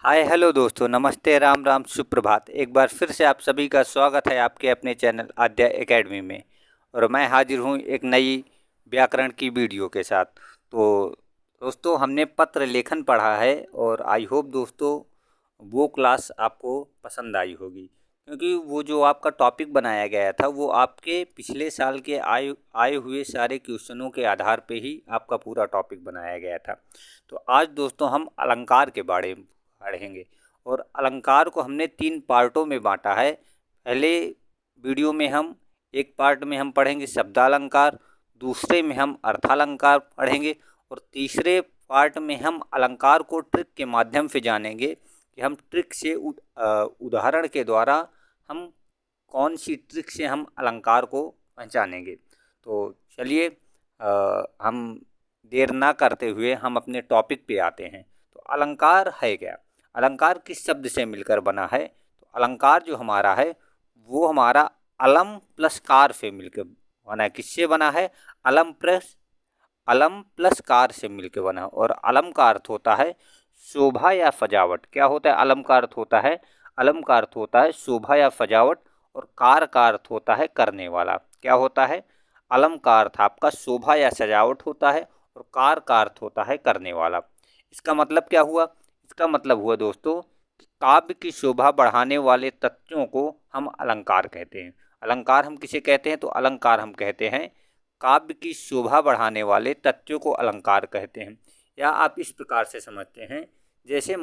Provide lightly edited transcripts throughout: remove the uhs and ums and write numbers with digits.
Hi hello दोस्तों, नमस्ते, राम राम, सुप्रभात। एक बार फिर से आप सभी का स्वागत है आपके अपने चैनल आद्या एकेडमी में। और मैं हाजिर हूँ एक नई व्याकरण की वीडियो के साथ। तो दोस्तों, हमने पत्र लेखन पढ़ा है और आई होप दोस्तों वो क्लास आपको पसंद आई होगी, क्योंकि वो जो आपका टॉपिक बनाया गया था वो आपके पिछले साल के आए हुए सारे क्वेश्चनों के आधार पे ही आपका पूरा टॉपिक बनाया गया था। तो आज दोस्तों हम अलंकार के बारे में पढ़ेंगे। और अलंकार को हमने 3 पार्टों में बांटा है। पहले वीडियो में हम एक पार्ट में हम पढ़ेंगे शब्दालंकार, दूसरे में हम अर्थालंकार पढ़ेंगे और तीसरे पार्ट में हम अलंकार को ट्रिक के माध्यम से जानेंगे कि हम ट्रिक से उदाहरण के द्वारा हम कौन सी ट्रिक से हम अलंकार को पहचानेंगे। तो चलिए हम देर ना करते हुए हम अपने टॉपिक पे आते हैं। तो अलंकार है क्या? अलंकार किस शब्द से मिलकर बना है? तो अलंकार जो हमारा है वो हमारा अलम प्लस कार से मिलकर बना है। किससे बना है? अलम प्लस कार से मिलकर बना। और अलम का अर्थ होता है शोभा या सजावट। क्या होता है अलम का अर्थ? होता है अलम का अर्थ होता है शोभा या सजावट, और कार का अर्थ होता है करने वाला। क्या होता है? अलम का अर्थ आपका शोभा या सजावट होता है और कार का अर्थ होता है करने वाला। इसका मतलब क्या हुआ? इसका मतलब हुआ दोस्तों कि काव्य की शोभा बढ़ाने वाले तत्वों को हम अलंकार कहते हैं। अलंकार हम किसे कहते हैं? तो अलंकार हम कहते हैं काव्य की शोभा बढ़ाने वाले तत्वों को अलंकार कहते हैं। या आप इस प्रकार से समझते हैं, जैसे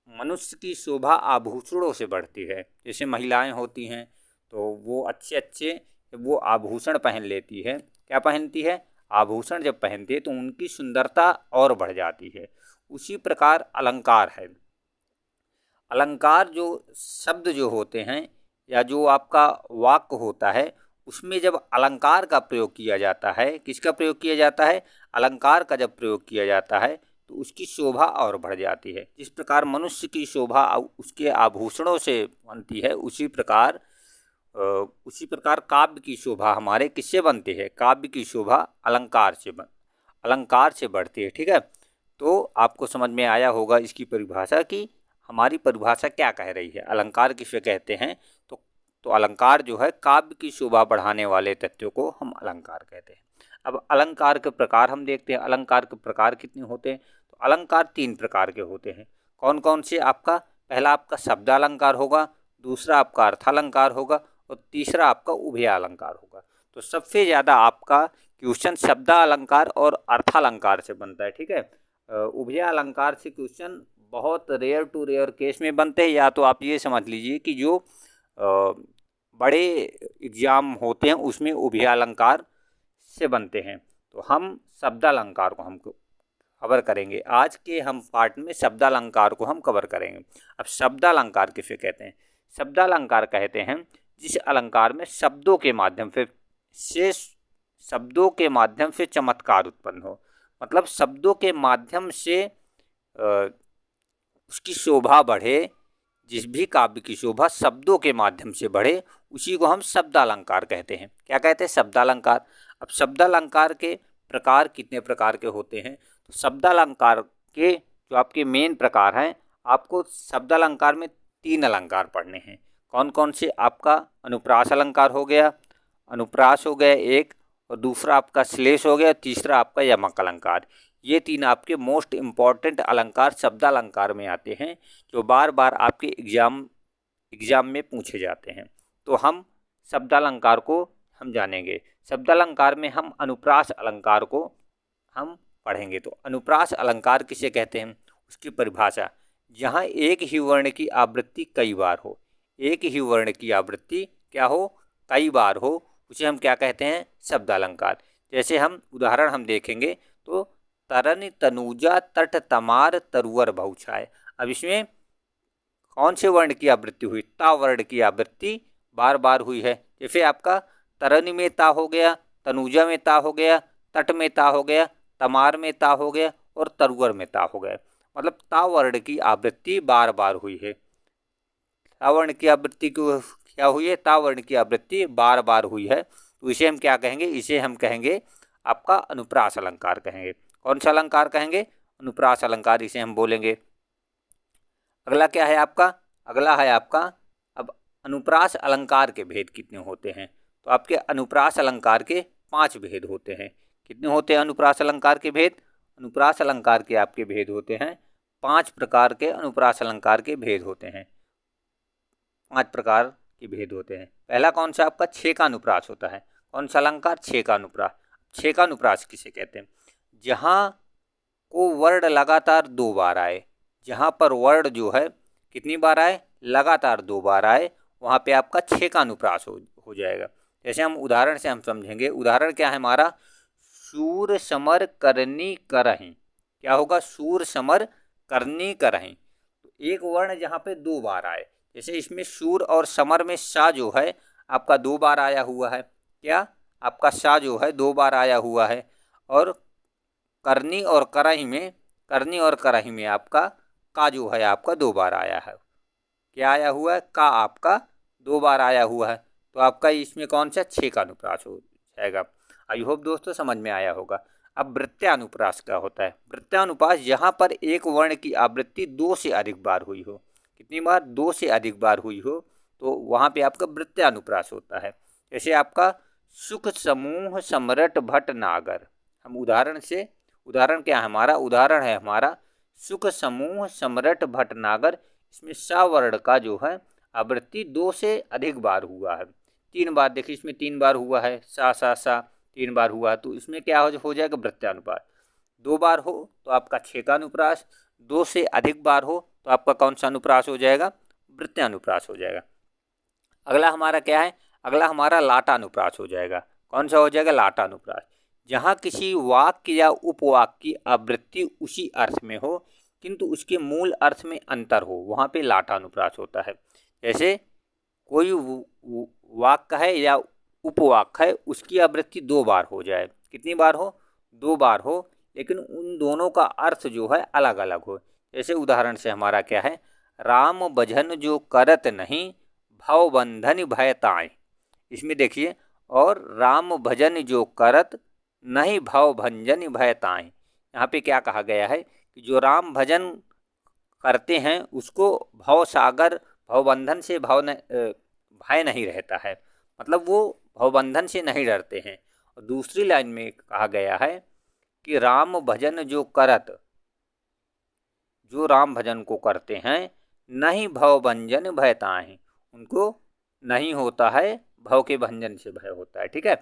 मनुष्य की शोभा आभूषणों से बढ़ती है। जैसे महिलाएं होती हैं तो वो अच्छे अच्छे वो आभूषण पहन लेती है। क्या पहनती है? आभूषण जब पहनती है तो उनकी सुंदरता और बढ़ जाती है। उसी प्रकार अलंकार है। अलंकार जो शब्द जो होते हैं या जो आपका वाक्य होता है, उसमें जब अलंकार का प्रयोग किया जाता है, किसका प्रयोग किया जाता है? अलंकार का जब प्रयोग किया जाता है तो उसकी शोभा और बढ़ जाती है। जिस प्रकार मनुष्य की शोभा उसके आभूषणों से बनती है, उसी प्रकार काव्य की शोभा हमारे किससे बनती है? काव्य की शोभा अलंकार से बढ़ती है। ठीक है, तो आपको समझ में आया होगा इसकी परिभाषा की हमारी परिभाषा क्या कह रही है। अलंकार किसे कहते हैं? तो अलंकार जो है काव्य की शोभा बढ़ाने वाले तत्वों को हम अलंकार कहते हैं। अब अलंकार के प्रकार हम देखते हैं। अलंकार के प्रकार कितने होते हैं? तो अलंकार 3 प्रकार के होते हैं। कौन कौन से? आपका पहला आपका शब्दालंकार होगा, दूसरा आपका अर्थालंकार होगा और तीसरा आपका उभयालंकार होगा। तो सबसे ज़्यादा आपका क्वेश्चन शब्दालंकार और अर्थालंकार से बनता है। ठीक है, उभयालंकार से क्वेश्चन बहुत रेयर टू रेयर केस में बनते हैं। या तो आप ये समझ लीजिए कि जो बड़े एग्जाम होते हैं उसमें उभयालंकार से बनते हैं। तो हम शब्दालंकार को हम कवर करेंगे। आज के हम पार्ट में शब्दालंकार को हम कवर करेंगे। अब शब्दालंकार किसे कहते हैं? शब्दालंकार कहते हैं जिस अलंकार में शब्दों के माध्यम से चमत्कार उत्पन्न हो। मतलब शब्दों के माध्यम से उसकी शोभा बढ़े। जिस भी काव्य की शोभा शब्दों के माध्यम से बढ़े उसी को हम शब्दालंकार कहते हैं। क्या कहते हैं? शब्दालंकार। अब शब्दालंकार के प्रकार कितने प्रकार के होते हैं? तो शब्दालंकार के जो आपके मेन प्रकार हैं, आपको शब्दालंकार में 3 अलंकार पढ़ने हैं। कौन कौन से? आपका अनुप्रास अलंकार हो गया, अनुप्रास हो गया एक, और दूसरा आपका श्लेष हो गया, तीसरा आपका यमक अलंकार। ये 3 आपके मोस्ट इम्पॉर्टेंट अलंकार शब्दालंकार में आते हैं, जो बार बार आपके एग्जाम में पूछे जाते हैं। तो हम शब्दालंकार को हम जानेंगे। शब्दालंकार में हम अनुप्रास अलंकार को हम पढ़ेंगे। तो अनुप्रास अलंकार किसे कहते हैं? उसकी परिभाषा, जहाँ एक ही वर्ण की आवृत्ति कई बार हो। एक ही वर्ण की आवृत्ति क्या हो? कई बार हो, उसे हम क्या कहते हैं? शब्दालंकार। जैसे हम उदाहरण हम देखेंगे तो तरन तनुजा तट तमार तरुवर बहुछाय। अब इसमें कौन से वर्ण की आवृत्ति हुई? ता वर्ण की आवृत्ति बार बार हुई है। जैसे आपका तरन में ता हो गया, तनुजा में ता हो गया, तट में ता हो गया, तमार में ता हो गया और तरुवर में ता हो गया। मतलब ता वर्ण की आवृत्ति बार बार हुई है। ता वर्ण की आवृत्ति क्या हुई है? ता वर्ण की आवृत्ति बार बार हुई है। तो इसे हम क्या कहेंगे? इसे हम कहेंगे आपका अनुप्रास अलंकार कहेंगे। कौन सा अलंकार कहेंगे? अनुप्रास अलंकार इसे हम बोलेंगे। अगला क्या है आपका, अगला है आपका अब अनुप्रास अलंकार के भेद कितने होते हैं। तो आपके अनुप्रास अलंकार के 5 भेद होते हैं। कितने होते हैं अनुप्रास अलंकार के भेद? अनुप्रास अलंकार के आपके भेद होते हैं 5 प्रकार के अनुप्रास अलंकार के भेद होते हैं। 5 प्रकार के भेद होते हैं। पहला कौन सा आपका? 6 का अनुप्रास होता है। कौन सा अलंकार? 6 का अनुप्रास। 6 का अनुप्रास किसे कहते हैं? जहाँ को वर्ण लगातार 2 बार आए, जहाँ पर वर्ण जो है कितनी बार आए? लगातार 2 बार आए, वहाँ पे आपका 6 का अनुप्रास हो जाएगा। जैसे हम उदाहरण से हम समझेंगे। उदाहरण क्या है हमारा? शूर समर करनी करहीं। क्या होगा? शूर समर करनी करहीं। तो एक वर्ण जहाँ पे 2 बार आए, जैसे इसमें शूर और समर में सा जो है आपका 2 बार आया हुआ है। क्या? आपका सा जो है 2 बार आया हुआ है। और करनी और कराही में आपका का जो है आपका 2 बार आया है। क्या आया हुआ है? का आपका 2 बार आया हुआ है। तो आपका इसमें कौन सा? 6 का अनुप्रास हो जाएगा। आई होप दोस्तों समझ में आया होगा। अब वृत्त्यानुप्रास क्या होता है? वृत्त्यानुप्रास जहाँ पर एक वर्ण की आवृत्ति 2 से अधिक बार हुई हो। कितनी बार? 2 से अधिक बार हुई हो, तो वहाँ पे आपका वृत्त्यानुप्रास होता है। जैसे आपका सुख समूह सम्रट भट नागर। हम उदाहरण क्या है हमारा? उदाहरण है हमारा सुख समूह सम्रट भट नागर। इसमें सा वर्ण का जो है आवृत्ति 2 से अधिक बार हुआ है। 3 बार, देखिए इसमें 3 बार हुआ है, सा 3 बार हुआ है। तो इसमें क्या हो जाएगा? वृत्त्यानुप्रास। 2 बार हो तो आपका 6 का अनुप्रास, 2 से अधिक बार हो तो आपका कौन सा अनुप्रास हो जाएगा? वृत्त्यानुप्रास हो जाएगा। अगला हमारा क्या है? अगला हमारा लाटानुप्रास हो जाएगा। कौन सा हो जाएगा? लाटानुप्रास। जहाँ किसी वाक्य या उपवाक्य की आवृत्ति उसी अर्थ में हो किंतु उसके मूल अर्थ में अंतर हो, वहाँ पे लाटानुप्रास होता है। जैसे कोई वाक्य है या उपवाक्य है, उसकी आवृत्ति 2 बार हो जाए। कितनी बार हो? 2 बार हो, लेकिन उन दोनों का अर्थ जो है अलग अलग हो। जैसे उदाहरण से हमारा क्या है? राम भजन जो करत नहीं, भव बंधन भय ताए। इसमें देखिए, और राम भजन जो करत नहीं, भव भंजन भय ताए। यहाँ पे क्या कहा गया है कि जो राम भजन करते हैं उसको भव सागर, भव बंधन से भय नहीं रहता है, मतलब वो भव बंधन से नहीं डरते हैं। और दूसरी लाइन में कहा गया है कि राम भजन जो करत, जो राम भजन को करते हैं, नहीं भव भंजन भय ताहि, उनको नहीं होता है भव के भंजन से भय होता है। ठीक है,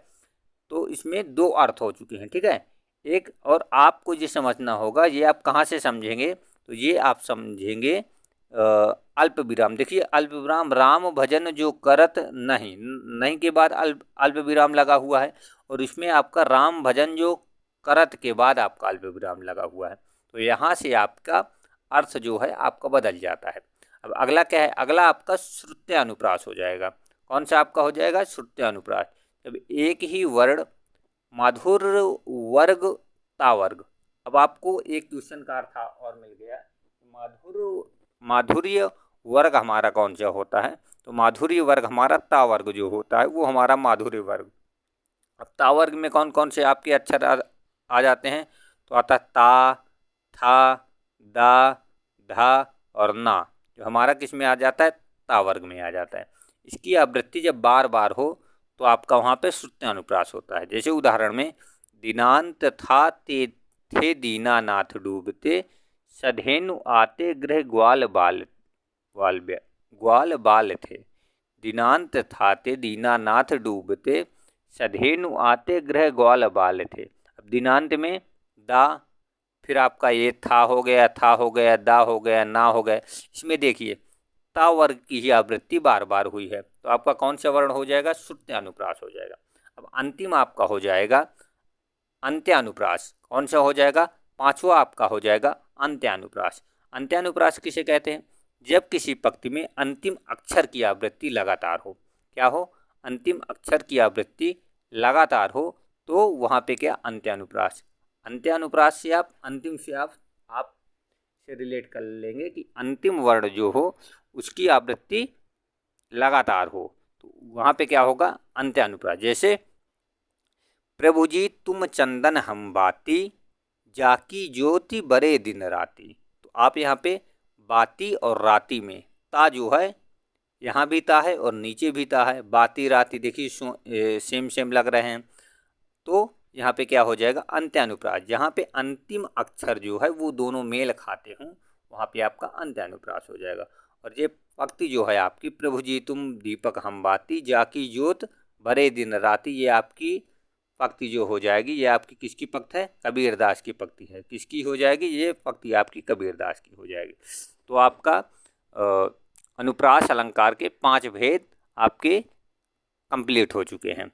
तो इसमें 2 अर्थ हो चुके हैं। ठीक है, एक और आपको ये समझना होगा, ये आप कहाँ से समझेंगे? तो ये आप समझेंगे अल्प विराम। देखिए अल्प विराम, राम भजन जो करत नहीं, नहीं के बाद अल्प विराम लगा हुआ है, और इसमें आपका राम भजन जो करत के बाद आपका अल्प विराम लगा हुआ है। तो यहाँ से आपका अर्थ जो है आपका बदल जाता है। अब अगला क्या है? अगला आपका श्रुत्यानुप्रास हो जाएगा। कौन सा आपका हो जाएगा? श्रुत्यानुप्रास। जब एक ही वर्ण माधुर्य वर्ग तावर्ग। अब आपको एक क्वेश्चन का अर्थ और मिल गया। माधुर्य वर्ग हमारा कौन सा होता है? तो माधुर्य वर्ग हमारा तावर्ग जो होता है वो हमारा माधुर्य वर्ग। अब तावर्ग में कौन कौन से आपके अक्षर आ जाते हैं? तो आता है ता, था, दा, धा और ना, जो हमारा किस में आ जाता है? तावर्ग में आ जाता है। इसकी आवृत्ति जब बार बार हो तो आपका वहाँ पे श्रुत्यानुप्रास होता है। जैसे उदाहरण में दीनांत था ते थे दीनानाथ डूबते, सधेनु आते गृह ग्वाल बाल थे। दीनांत था ते दीनानाथ डूबते, सधेनु आते गृह ग्वाल बाल थे। अब दीनांत में दा, फिर आपका ये था हो गया, दा हो गया, ना हो गया। इसमें देखिए ता वर्ग की ही आवृत्ति बार बार हुई है, तो आपका कौन सा वर्ण हो जाएगा? श्रुत्यानुप्रास हो जाएगा। अब अंतिम आपका हो जाएगा अंत्यानुप्रास। कौन सा हो जाएगा? 5वां आपका हो जाएगा अंत्यानुप्रास। अंत्यानुप्रास किसे कहते हैं? जब किसी पंक्ति में अंतिम अक्षर की आवृत्ति लगातार हो। क्या हो? अंतिम अक्षर की आवृत्ति लगातार हो तो वहाँ पे क्या? अंत्यानुप्रास। अंत्यानुप्रास से आप अंतिम से आप से रिलेट कर लेंगे कि अंतिम वर्ण जो हो उसकी आवृत्ति लगातार हो, तो वहाँ पे क्या होगा? अंत्यानुप्रास। जैसे प्रभु जी तुम चंदन हम बाती, जाकी ज्योति बरे दिन राती। तो आप यहाँ पे बाती और राती में ता जो है यहाँ भी ता है और नीचे भी ता है। बाती राती देखिए सेम सेम लग रहे हैं। तो यहाँ पे क्या हो जाएगा, अंत्यानुप्रास। जहाँ पे अंतिम अक्षर जो है वो दोनों मेल खाते हों वहाँ पे आपका अंत्यानुप्रास हो जाएगा। और ये पंक्ति जो है आपकी, प्रभु जी तुम दीपक हम बाती जाकी ज्योत भरे दिन राती, ये आपकी पंक्ति जो हो जाएगी ये आपकी किसकी पंक्ति है, कबीरदास की पंक्ति है। किसकी हो जाएगी, ये पंक्ति आपकी कबीरदास की हो जाएगी। तो आपका अनुप्रास अलंकार के 5 भेद आपके कंप्लीट हो चुके हैं।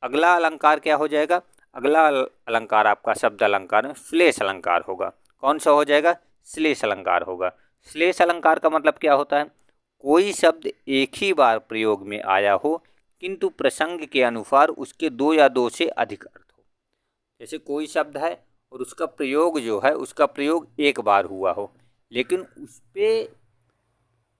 अगला अलंकार क्या हो जाएगा, अगला अलंकार आपका शब्द अलंकार में श्लेष अलंकार होगा। कौन सा हो जाएगा, श्लेष अलंकार होगा। श्लेष अलंकार का मतलब क्या होता है, कोई शब्द एक ही बार प्रयोग में आया हो किंतु प्रसंग के अनुसार उसके 2 या 2 से अधिक अर्थ हो। जैसे कोई शब्द है और उसका प्रयोग जो है, उसका प्रयोग एक बार हुआ हो, लेकिन उस पे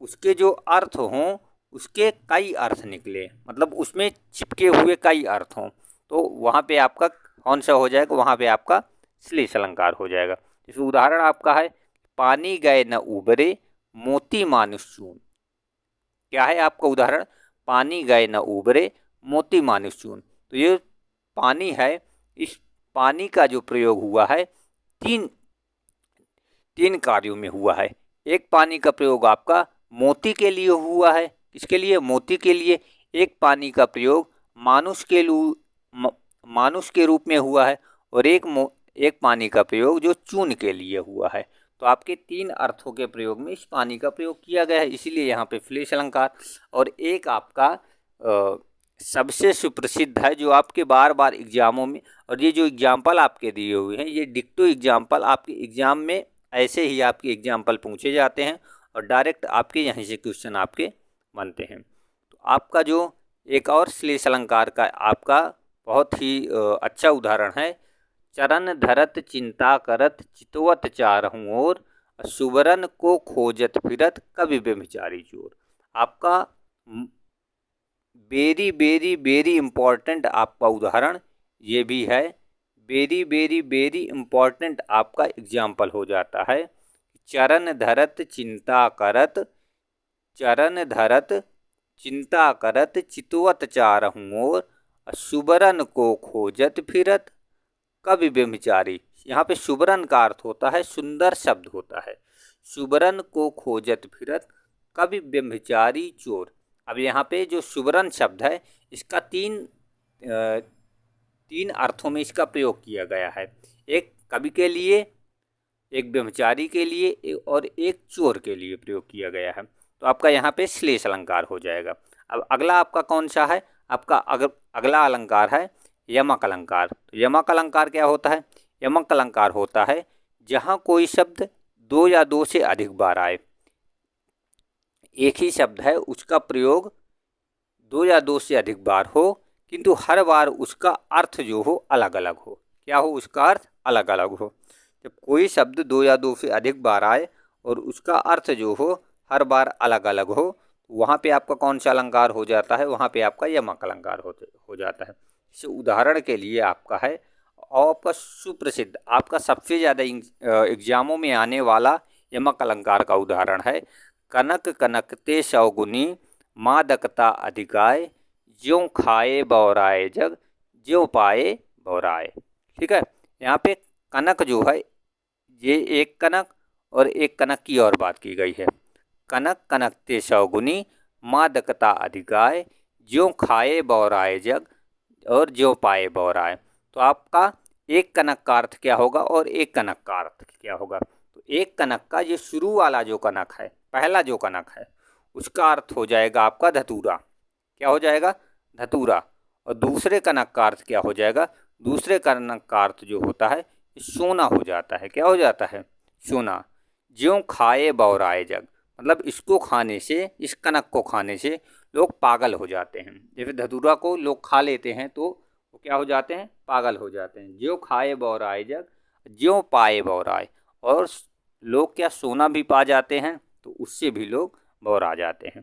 उसके जो अर्थ हों उसके कई अर्थ निकले, मतलब उसमें चिपके हुए कई अर्थ हों, तो वहाँ पे आपका कौन सा हो जाएगा, वहाँ पे आपका श्लेष अलंकार हो जाएगा। जैसे उदाहरण आपका है, पानी गए न उबरे मोती मानुष चून। क्या है आपका उदाहरण, पानी गए न उबरे मोती मानुष चून। तो ये पानी है, इस पानी का जो प्रयोग हुआ है तीन कार्यों में हुआ है। एक पानी का प्रयोग आपका मोती के लिए हुआ है, किसके लिए, मोती के लिए। एक पानी का प्रयोग मानुष के रूप में हुआ है, और एक पानी का प्रयोग जो चून के लिए हुआ है। तो आपके 3 अर्थों के प्रयोग में इस पानी का प्रयोग किया गया है, इसीलिए यहाँ पे श्लेष अलंकार। और एक आपका सबसे सुप्रसिद्ध है जो आपके बार बार एग्जामों में, और ये जो एग्जाम्पल आपके दिए हुए हैं ये डिक्टो एग्जाम्पल आपके एग्जाम में ऐसे ही आपके एग्जाम्पल पूछे जाते हैं और डायरेक्ट आपके यहीं से क्वेश्चन आपके बनते हैं। तो आपका जो एक और श्लेष अलंकार का आपका बहुत ही अच्छा उदाहरण है, चरण धरत चिंता करत चितवत चारहूँ ओर सुवरन को खोजत फिरत कवि व्यभिचारी चोर। आपका वेरी वेरी वेरी इम्पॉर्टेंट आपका उदाहरण ये भी है, वेरी वेरी वेरी इम्पॉर्टेंट आपका एग्जाम्पल हो जाता है। चरण धरत चिंता करत, चरण धरत चिंता करत चितवत चारहूँ ओर सुबरन को खोजत फिरत कवि व्यभिचारी। यहाँ पे सुबरन का अर्थ होता है सुंदर शब्द होता है, सुबरन को खोजत फिरत कवि व्यभिचारी चोर। अब यहाँ पे जो सुबरन शब्द है इसका तीन अर्थों में इसका प्रयोग किया गया है, एक कवि के लिए, एक व्यभिचारी के लिए और एक चोर के लिए प्रयोग किया गया है। तो आपका यहाँ पे श्लेष अलंकार हो जाएगा। अब अगला आपका कौन सा है, आपका अगला अलंकार है यमक अलंकार। तो यमक अलंकार क्या होता है, यमक अलंकार होता है जहाँ कोई शब्द 2 या 2 से अधिक बार आए। एक ही शब्द है उसका प्रयोग 2 या 2 से अधिक बार हो किंतु हर बार उसका अर्थ जो हो अलग अलग हो। क्या हो, उसका अर्थ अलग अलग हो। जब कोई शब्द 2 या 2 से अधिक बार आए और उसका अर्थ जो हो हर बार अलग अलग हो, वहाँ पे आपका कौन सा अलंकार हो जाता है, वहाँ पे आपका यमक अलंकार हो जाता है। इसे उदाहरण के लिए आपका है, और आपका सुप्रसिद्ध आपका सबसे ज़्यादा एग्जामों में आने वाला यमक अलंकार का उदाहरण है, कनक कनकते सौगुनी मादकता अधिकाय ज्यों खाए बौराए जग ज्यों पाए बौराए। ठीक है, यहाँ पे कनक जो है ये एक कनक और एक कनक की और बात की गई है। कनक कनकते सौगुनी मादकता अधिकाय ज्यों खाए बौराए जग और ज्यों पाए बौराए। तो आपका एक कनक का अर्थ क्या होगा और एक कनक का अर्थ क्या होगा। तो एक कनक का ये शुरू वाला जो कनक है, पहला जो कनक है, उसका अर्थ हो जाएगा आपका धतूरा। क्या हो जाएगा, धतूरा। और दूसरे कनक का अर्थ क्या हो जाएगा, दूसरे कनक का अर्थ जो होता है सोना हो जाता है। क्या हो जाता है, सोना। ज्यों खाए बौराए जग, मतलब इसको खाने से, इस कनक को खाने से लोग पागल हो जाते हैं। जैसे धतूरा को लोग खा लेते हैं तो वो क्या हो जाते हैं, पागल हो जाते हैं। ज्यों खाए बौराए जग ज्यों पाए बौराए, और लोग क्या सोना भी पा जाते हैं तो उससे भी लोग बौरा जाते हैं।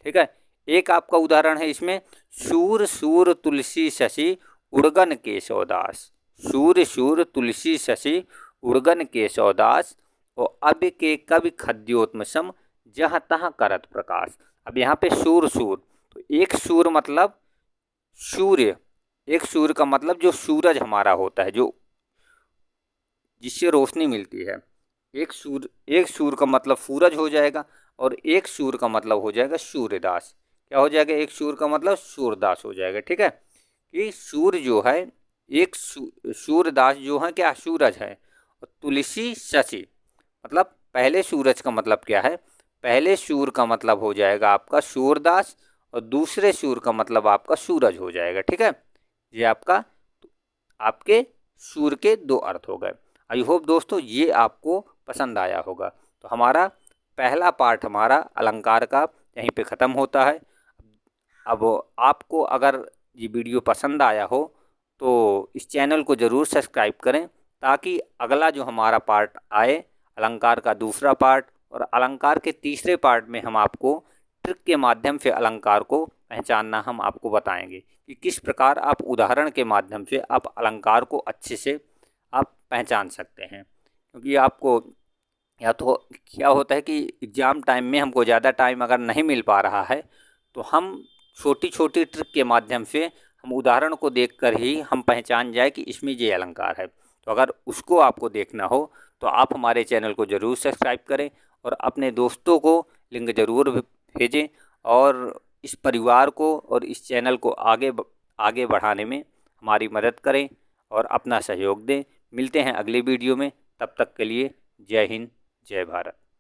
ठीक है, एक आपका उदाहरण है इसमें, शूर शूर तुलसी शशि उड़गन केशवदास। शूर शूर तुलसी शशि उड़गन केशवदास और अब के कवि खद्योत्मसम जहाँ तहाँ करत प्रकाश। अब यहाँ पे सूर सूर, तो एक सूर मतलब सूर्य, एक सूर्य का मतलब जो सूरज हमारा होता है, जो जिससे रोशनी मिलती है। एक सूर का मतलब सूरज हो जाएगा और एक सूर का मतलब हो जाएगा सूर्यदास। क्या हो जाएगा? एक सूर का मतलब सूरदास हो जाएगा। ठीक है, कि सूर्य जो है सूरदास जो है क्या? सूरज है। और तुलसी शशि, मतलब पहले सूरज का मतलब क्या है? पहले सूर का मतलब हो जाएगा आपका सूरदास और दूसरे सूर का मतलब आपका सूरज हो जाएगा। ठीक है, ये आपका आपके सूर के दो अर्थ हो गए। आई होप दोस्तों ये आपको पसंद आया होगा। तो हमारा पहला पार्ट हमारा अलंकार का यहीं पे ख़त्म होता है। अब आपको अगर ये वीडियो पसंद आया हो तो इस चैनल को ज़रूर सब्सक्राइब करें, ताकि अगला जो हमारा पार्ट आए अलंकार का दूसरा पार्ट, और अलंकार के तीसरे पार्ट में हम आपको ट्रिक के माध्यम से अलंकार को पहचानना हम आपको बताएंगे कि किस प्रकार आप उदाहरण के माध्यम से आप अलंकार को अच्छे से आप पहचान सकते हैं। क्योंकि आपको या तो क्या होता है कि एग्ज़ाम टाइम में हमको ज़्यादा टाइम अगर नहीं मिल पा रहा है तो हम छोटी छोटी ट्रिक के माध्यम से हम उदाहरण को देखकर ही हम पहचान जाए कि इसमें ये अलंकार है। तो अगर उसको आपको देखना हो तो आप हमारे चैनल को ज़रूर सब्सक्राइब करें और अपने दोस्तों को लिंक ज़रूर भेजें, और इस परिवार को और इस चैनल को आगे बढ़ाने में हमारी मदद करें और अपना सहयोग दें। मिलते हैं अगले वीडियो में, तब तक के लिए जय हिंद, जय भारत।